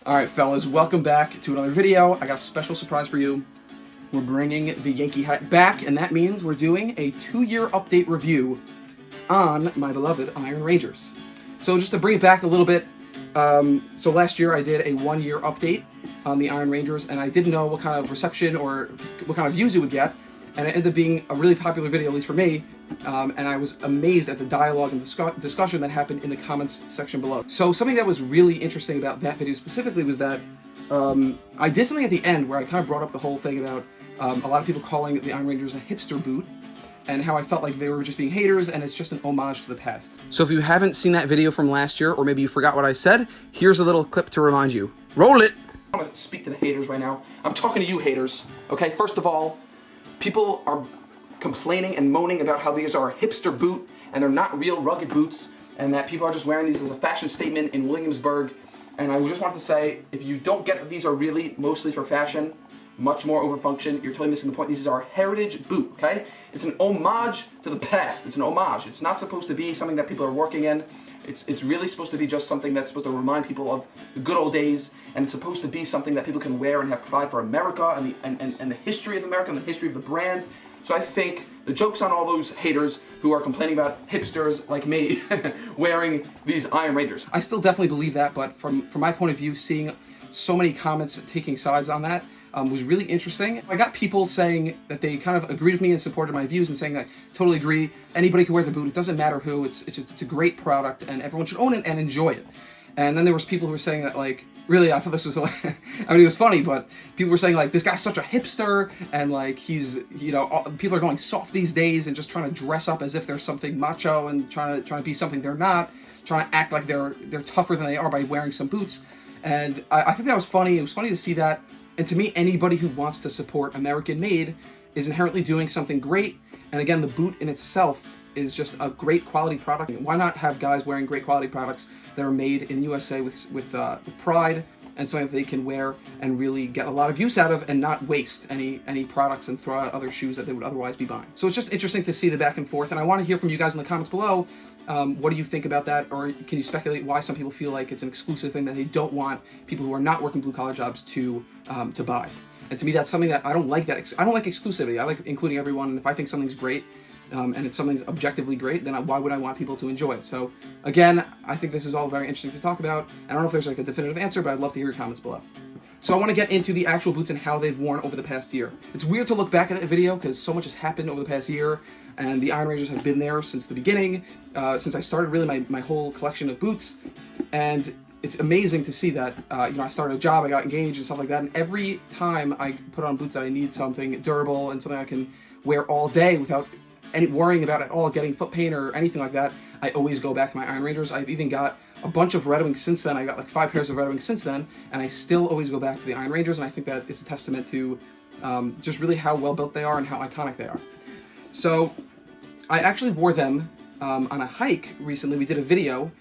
Alright fellas, welcome back to another video. I got a special surprise for you. We're bringing the Yankee hat back, and that means we're doing a 2-year update review on my beloved Iron Rangers. So just to bring it back a little bit, so last year I did a 1-year update on the Iron Rangers, and I didn't know what kind of reception or what kind of views it would get, and it ended up being a really popular video, at least for me, and I was amazed at the dialogue and discussion that happened in the comments section below. So something that was really interesting about that video specifically was that I did something at the end where I kind of brought up the whole thing about a lot of people calling the Iron Rangers a hipster boot, and how I felt like they were just being haters, and it's just an homage to the past. So if you haven't seen that video from last year, or maybe you forgot what I said, here's a little clip to remind you. Roll it! I want to speak to the haters right now. I'm talking to you haters, okay? First of all, people are complaining and moaning about how these are a hipster boot, and they're not real rugged boots, and that people are just wearing these as a fashion statement in Williamsburg. And I just wanted to say, if you don't get that these are really mostly for fashion, much more over function, you're totally missing the point. This is our heritage boot, okay? It's an homage to the past. It's an homage. It's not supposed to be something that people are working in. It's really supposed to be just something that's supposed to remind people of the good old days, and it's supposed to be something that people can wear and have pride for America and the history of America and the history of the brand. So I think the joke's on all those haters who are complaining about hipsters like me wearing these Iron Rangers. I still definitely believe that, but from my point of view, seeing so many comments taking sides on that was really interesting. I got people saying that they kind of agreed with me and supported my views and saying I totally agree. Anybody can wear the boot. It doesn't matter who. It's a great product and everyone should own it and enjoy it. And then there was people who were saying that, like, really, I thought this was, I mean, it was funny, but people were saying, like, this guy's such a hipster, and, like, he's, you know, people are going soft these days and just trying to dress up as if they're something macho and trying to be something they're not, trying to act like they're tougher than they are by wearing some boots. And I think that was funny. It was funny to see that. And to me, anybody who wants to support American-made is inherently doing something great. And again, the boot in itself is just a great quality product. Why not have guys wearing great quality products that are made in the USA with pride and something that they can wear and really get a lot of use out of and not waste any products and throw out other shoes that they would otherwise be buying. So it's just interesting to see the back and forth, and I want to hear from you guys in the comments below. What do you think about that, or can you speculate why some people feel like it's an exclusive thing that they don't want people who are not working blue-collar jobs to buy? And to me, that's something that I don't like. I don't like exclusivity. I like including everyone, and if I think something's great, and it's something objectively great, then why would I want people to enjoy it? So again, I think this is all very interesting to talk about. I don't know if there's like a definitive answer, but I'd love to hear your comments below. So I want to get into the actual boots and how they've worn over the past year. It's weird to look back at that video because so much has happened over the past year, and the Iron Rangers have been there since the beginning, since I started really my whole collection of boots. And it's amazing to see that, you know, I started a job, I got engaged and stuff like that, and every time I put on boots that I need something durable and something I can wear all day without worrying about at all getting foot pain or anything like that, I always go back to my Iron Rangers. I've even got a bunch of Red Wings since then. I got like 5 pairs of Red Wings since then, and I still always go back to the Iron Rangers, and I think that is a testament to just really how well built they are and how iconic they are. So I actually wore them on a hike recently. We did a video,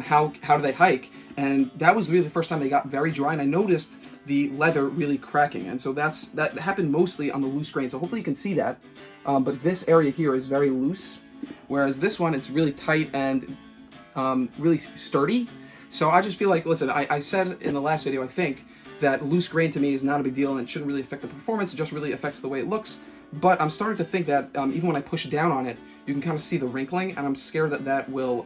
how do they hike, and that was really the first time they got very dry, and I noticed the leather really cracking, and so that happened mostly on the loose grain, so hopefully you can see that, but this area here is very loose, whereas this one, it's really tight and really sturdy. So I just feel like, listen, I said in the last video, I think, that loose grain to me is not a big deal and it shouldn't really affect the performance, it just really affects the way it looks, but I'm starting to think that even when I push down on it, you can kind of see the wrinkling, and I'm scared that that will,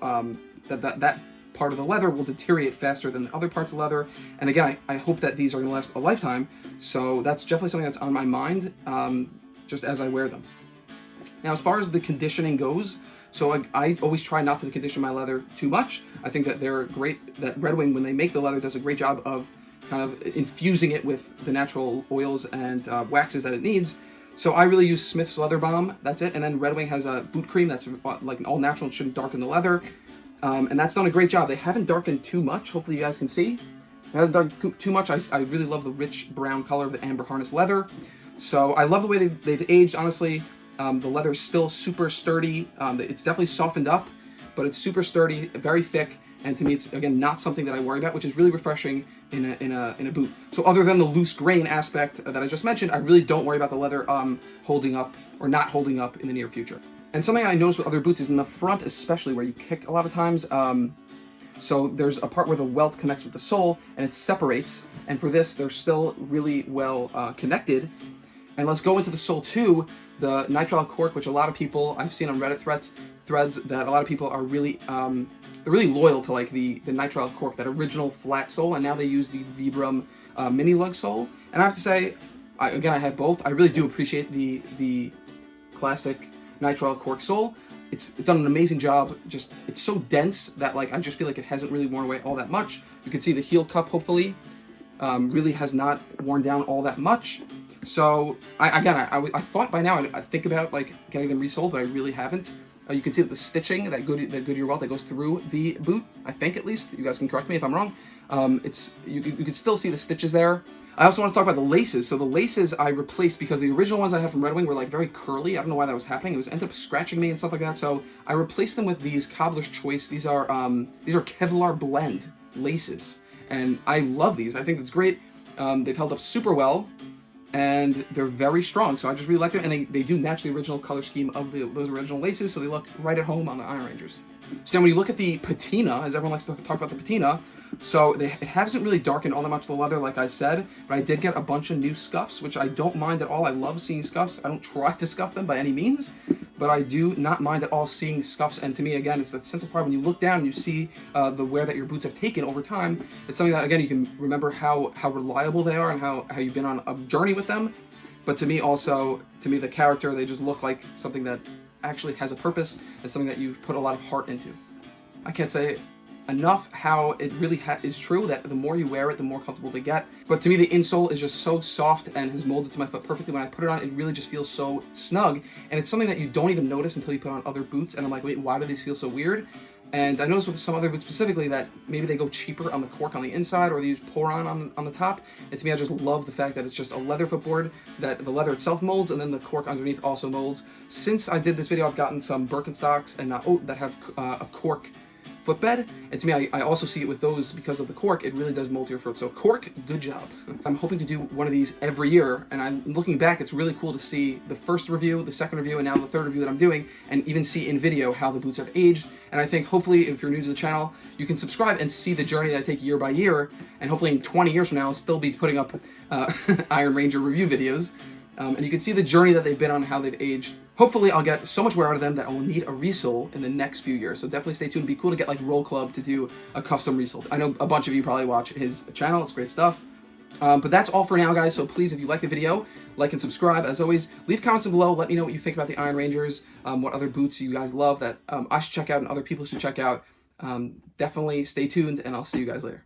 that part of the leather will deteriorate faster than other parts of leather. And again, I hope that these are going to last a lifetime, so that's definitely something that's on my mind just as I wear them. Now, as far as the conditioning goes, so I always try not to condition my leather too much. I think that they're great, that Red Wing, when they make the leather, does a great job of kind of infusing it with the natural oils and waxes that it needs. So I really use Smith's Leather Balm, that's it, and then Red Wing has a boot cream that's like an all-natural and shouldn't darken the leather. And that's done a great job. They haven't darkened too much. Hopefully you guys can see. It hasn't darkened too much. I really love the rich brown color of the amber harness leather. So I love the way they've aged, honestly. The leather is still super sturdy. It's definitely softened up, but it's super sturdy, very thick, and to me it's, again, not something that I worry about, which is really refreshing in a boot. So other than the loose grain aspect that I just mentioned, I really don't worry about the leather holding up or not holding up in the near future. And something I noticed with other boots is in the front, especially where you kick a lot of times, So there's a part where the welt connects with the sole and it separates. And for this, they're still really well connected. And let's go into the sole 2, the nitrile cork, which a lot of people I've seen on Reddit threads that a lot of people are really they're really loyal to like the nitrile cork, that original flat sole, and now they use the Vibram mini lug sole. And I have to say, again, I have both. I really do appreciate the classic nitrile cork sole. It's done an amazing job. Just, it's so dense that like I just feel like it hasn't really worn away all that much. You can see the heel cup hopefully really has not worn down all that much. So I thought by now I think about like getting them resold, but I really haven't. You can see that the stitching, that Goodyear welt that goes through the boot, I think at least, you guys can correct me if I'm wrong, you can still see the stitches there. I also want to talk about the laces. So the laces I replaced because the original ones I had from Red Wing were like very curly. I don't know why that was happening. It ended up scratching me and stuff like that. So I replaced them with these Cobbler's Choice. These are Kevlar blend laces, and I love these. I think it's great. They've held up super well, and they're very strong, so I just really like them, and they do match the original color scheme of those original laces, so they look right at home on the Iron Rangers. So now when you look at the patina, as everyone likes to talk about the patina, so it hasn't really darkened all that much the leather, like I said, but I did get a bunch of new scuffs, which I don't mind at all. I love seeing scuffs. I don't try to scuff them by any means, but I do not mind at all seeing scuffs, and to me, again, it's that sense of pride when you look down and you see the wear that your boots have taken over time. It's something that, again, you can remember how reliable they are and how you've been on a journey with them, but to me, the character, they just look like something that actually has a purpose and something that you've put a lot of heart into. I can't say enough how it really is true that the more you wear it, the more comfortable they get. But to me, the insole is just so soft and has molded to my foot perfectly. When I put it on, it really just feels so snug, and it's something that you don't even notice until you put on other boots, and I'm like, wait, why do these feel so weird? And I noticed with some other boots specifically that maybe they go cheaper on the cork on the inside, or they use Poron on the top. And to me, I just love the fact that it's just a leather footboard, that the leather itself molds, and then the cork underneath also molds. Since I did this video, I've gotten some Birkenstocks and that have a cork footbed, and to me, I also see it with those because of the cork. It really does mold to your foot. So cork, good job. I'm hoping to do one of these every year, and I'm looking back, it's really cool to see the first review, the second review, and now the third review that I'm doing, and even see in video how the boots have aged. And I think hopefully, if you're new to the channel, you can subscribe and see the journey that I take year by year, and hopefully in 20 years from now, I'll still be putting up Iron Ranger review videos. And you can see the journey that they've been on, how they've aged. Hopefully I'll get so much wear out of them that I will need a resole in the next few years. So definitely stay tuned. It'd be cool to get like Roll Club to do a custom resole. I know a bunch of you probably watch his channel. It's great stuff. But that's all for now, guys. So please, if you like the video, like and subscribe. As always, leave comments below. Let me know what you think about the Iron Rangers, what other boots you guys love that I should check out and other people should check out. Definitely stay tuned, and I'll see you guys later.